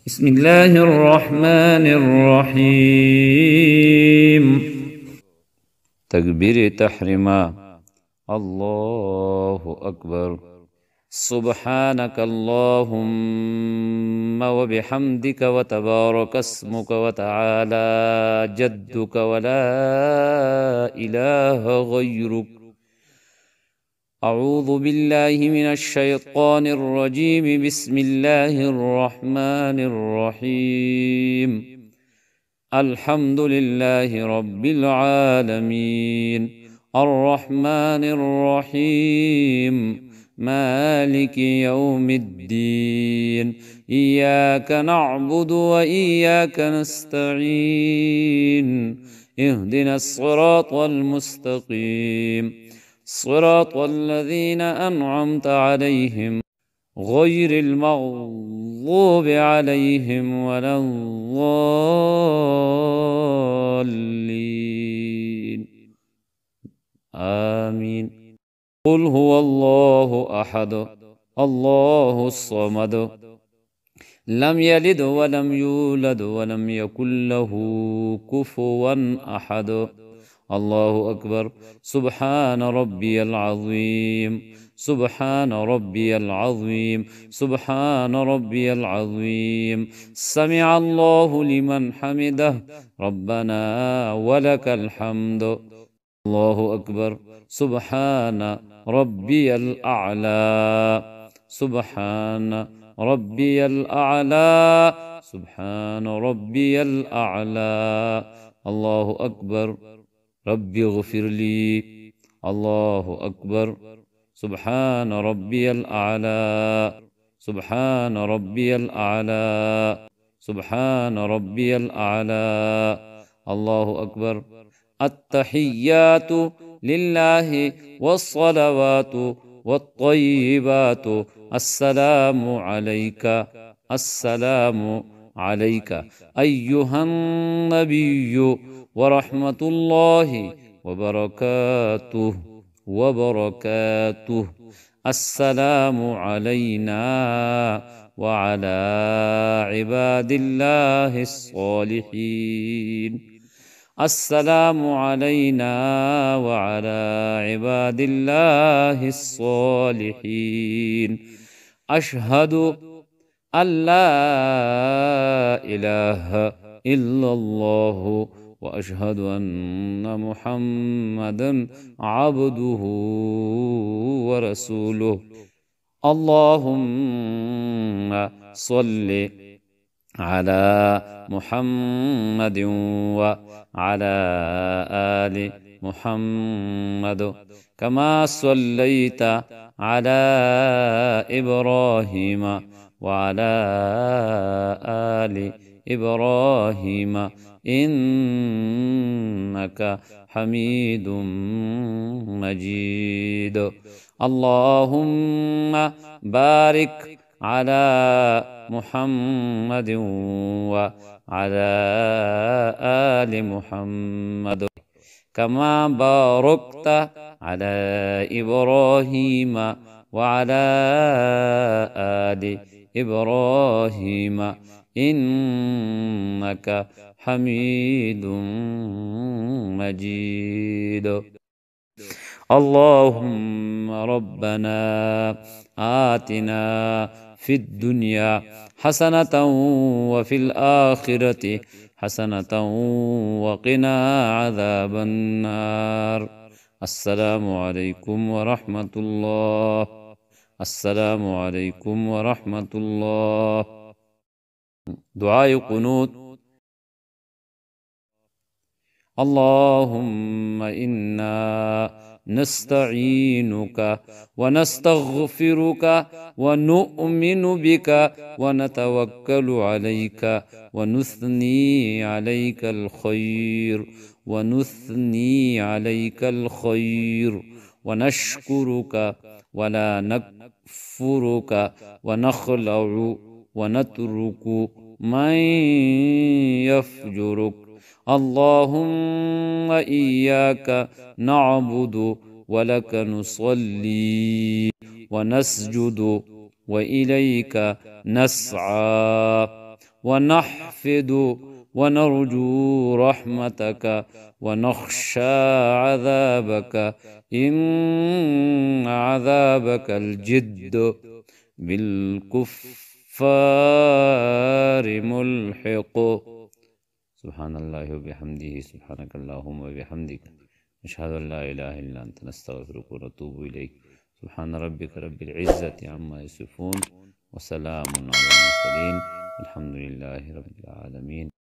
بسم الله الرحمن الرحيم. تكبير تحريما. الله أكبر. سبحانك اللهم وبحمدك وتبارك اسمك وتعالى جدك ولا إله غيرك. أعوذ بالله من الشيطان الرجيم. بسم الله الرحمن الرحيم. الحمد لله رب العالمين الرحمن الرحيم مالك يوم الدين. إياك نعبد وإياك نستعين. اهدنا الصراط المستقيم صراط الذين أنعمت عليهم غير المغضوب عليهم ولا الضالين. آمين. قل هو الله أحد الله الصمد لم يلد ولم يولد ولم يكن له كفوا أحد. الله أكبر. سبحان ربي العظيم سبحان ربي العظيم سبحان ربي العظيم. سمع الله لمن حمده ربنا ولك الحمد. الله أكبر. سبحان ربي الأعلى سبحان ربي الأعلى سبحان ربي الأعلى. الله أكبر. ربي اغفر لي. الله أكبر. سبحان ربي الأعلى سبحان ربي الأعلى سبحان ربي الأعلى. الله أكبر. التحيات لله والصلوات والطيبات. السلام عليك السلام عليك أيها النبي ورحمة الله وبركاته وبركاته. السلام علينا وعلى عباد الله الصالحين. السلام علينا وعلى عباد الله الصالحين. أشهد أن لا إله إلا الله وأشهد أن محمدا عبده ورسوله. اللهم صل على محمد وعلى آل محمد كما صليت على إبراهيم وعلى آل إبراهيم إنك حميد مجيد. اللهم بارك على محمد وعلى آل محمد كما باركت على إبراهيم وعلى آل إبراهيم إنك حميد مجيد. اللهم ربنا آتنا في الدنيا حسنة وفي الآخرة حسنة وقنا عذاب النار. السلام عليكم ورحمة الله. السلام عليكم ورحمة الله. دعاء قنوت. اللهم إنا نستعينك ونستغفرك ونؤمن بك ونتوكل عليك ونثني عليك الخير ونثني عليك الخير ونشكرك ولا نكفرك ونخلع ونترك من يفجرك. اللهم إياك نعبد ولك نصلي ونسجد وإليك نسعى ونحفد ونرجو رحمتك ونخشى عذابك إن عذابك الجد بالكفار ملحق. سبحان الله وبحمده سبحانك اللهم وبحمدك أشهد أن لا إله إلا أنت نستغفرك ونتوب إليك. سبحان ربك رب العزة عما يصفون وسلام على المرسلين والحمد لله رب العالمين.